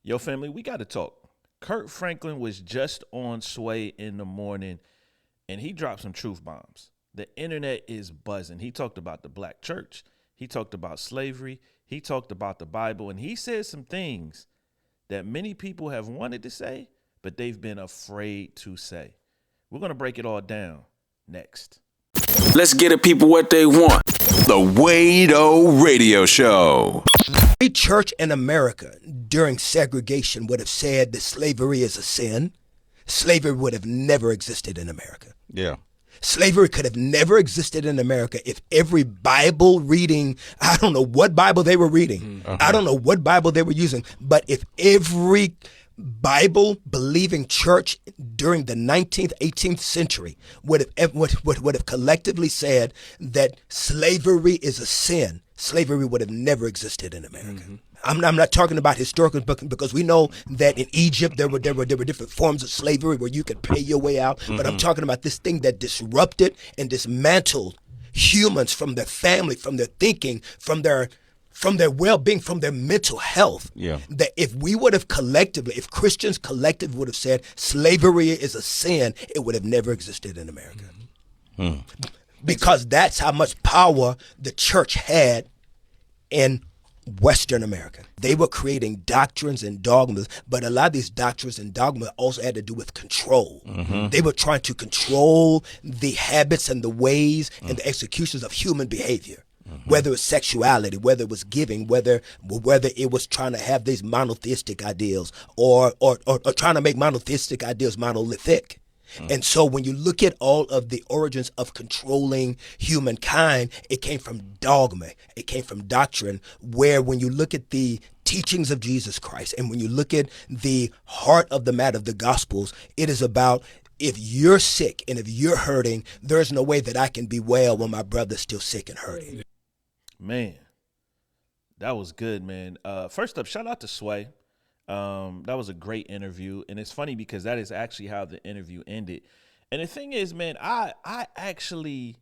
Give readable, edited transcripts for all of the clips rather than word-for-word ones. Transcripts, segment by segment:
Yo, family, we got to talk. Kirk Franklin was just on Sway in the morning, and he dropped some truth bombs. The internet is buzzing. He talked about the black church. He talked about slavery. He talked about the Bible, and he said some things that many people have wanted to say, but they've been afraid to say. We're going to break it all down next. Let's get the people what they want. The Wade-O Radio Show. Every church in America during segregation would have said that slavery is a sin. Slavery would have never existed in America. Yeah. Slavery could have never existed in America if every Bible reading, I don't know what Bible they were reading. I don't know what Bible they were using, but if every Bible-believing church during the 19th, 18th century would have collectively said that slavery is a sin, slavery would have never existed in America. I'm not talking about historical, because we know that in Egypt there were different forms of slavery where you could pay your way out. But I'm talking about this thing that disrupted and dismantled humans from their family, from their thinking, from their well-being, from their mental health. Yeah. That if we would have collectively, if Christians collectively would have said slavery is a sin, it would have never existed in America. Because that's how much power the church had in Western America. They were creating doctrines and dogmas, but a lot of these doctrines and dogmas also had to do with control. They were trying to control the habits and the ways and the executions of human behavior. Whether it's sexuality, whether it was giving, whether it was trying to have these monotheistic ideals or trying to make monotheistic ideals monolithic. And so when you look at all of the origins of controlling humankind, it came from dogma, it came from doctrine, where when you look at the teachings of Jesus Christ and when you look at the heart of the matter of the Gospels, it is about, if you're sick and if you're hurting, there's no way that I can be well when my brother's still sick and hurting. Man, that was good, man. First up, shout out to Sway. That was a great interview. And it's funny because that is actually how the interview ended. And the thing is, man, I actually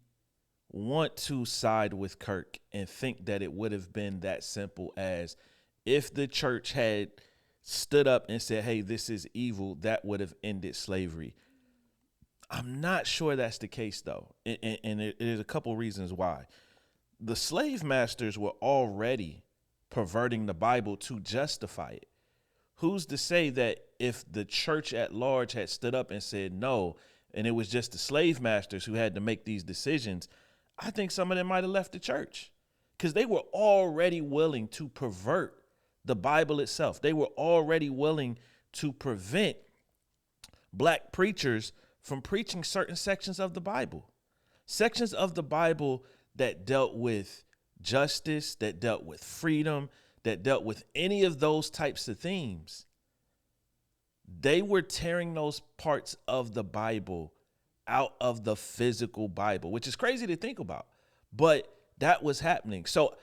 want to side with Kirk and think that it would have been that simple as if the church had stood up and said, hey, this is evil, that would have ended slavery. I'm not sure that's the case, though. And there's a couple reasons why. The slave masters were already perverting the Bible to justify it. Who's to say that if the church at large had stood up and said no, and it was just the slave masters who had to make these decisions, I think some of them might have left the church because they were already willing to pervert the Bible itself. They were already willing to prevent black preachers from preaching certain sections of the Bible that dealt with justice, that dealt with freedom, that dealt with any of those types of themes. They were tearing those parts of the Bible out of the physical Bible, which is crazy to think about, but that was happening. So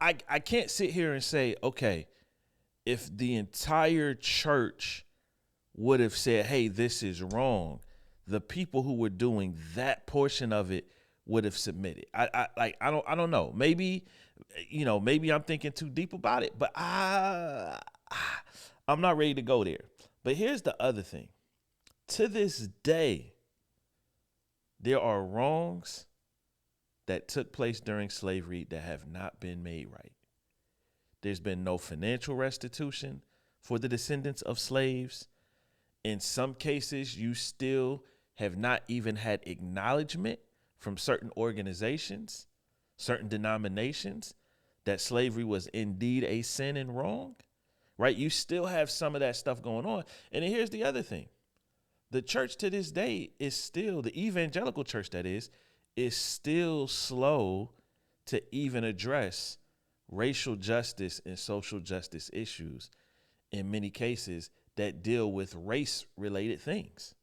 I can't sit here and say, okay, if the entire church would have said, hey, this is wrong, the people who were doing that portion of it would have submitted. I don't know. Maybe, maybe I'm thinking too deep about it, but I'm not ready to go there. But here's the other thing. To this day, there are wrongs that took place during slavery that have not been made right. There's been no financial restitution for the descendants of slaves. In some cases, you still have not even had acknowledgement from certain organizations, certain denominations, that slavery was indeed a sin and wrong, right? You still have some of that stuff going on. And then here's the other thing. The church to this day is still, the evangelical church that is still slow to even address racial justice and social justice issues in many cases that deal with race-related things.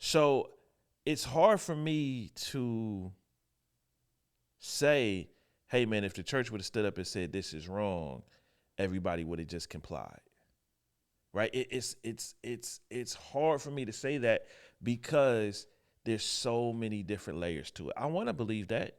So it's hard for me to say, hey, man, if the church would have stood up and said this is wrong, everybody would have just complied, right? It's hard for me to say that because there's so many different layers to it. I want to believe that,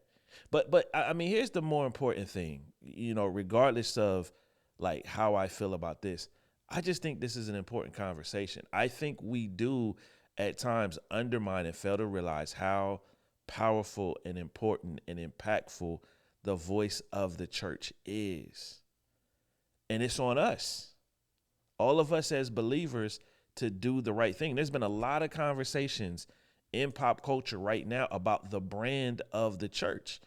but I mean, here's the more important thing, regardless of like how I feel about this, I just think this is an important conversation. I think we do at times undermine and fail to realize how powerful and important and impactful the voice of the church is. And it's on us, all of us as believers, to do the right thing. There's been a lot of conversations in pop culture right now about the brand of the church.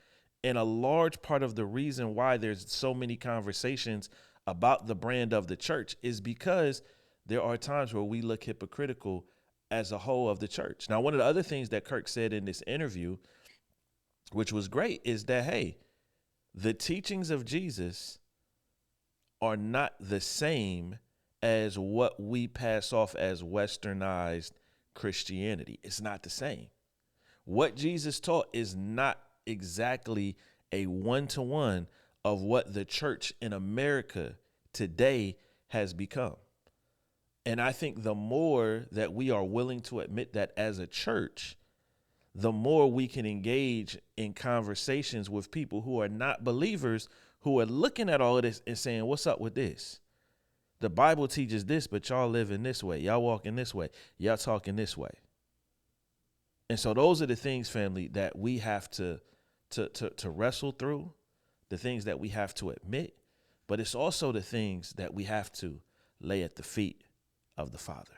And a large part of the reason why there's so many conversations about the brand of the church is because there are times where we look hypocritical as a whole of the church. Now, one of the other things that Kirk said in this interview, which was great, is that, hey, the teachings of Jesus are not the same as what we pass off as westernized Christianity. It's not the same. What Jesus taught is not exactly a one-to-one of what the church in America today has become. And I think the more that we are willing to admit that as a church, the more we can engage in conversations with people who are not believers, who are looking at all of this and saying, what's up with this? The Bible teaches this, but y'all live in this way. Y'all walking this way. Y'all talking this way. And so those are the things, family, that we have to wrestle through, the things that we have to admit, but it's also the things that we have to lay at the feet of the Father.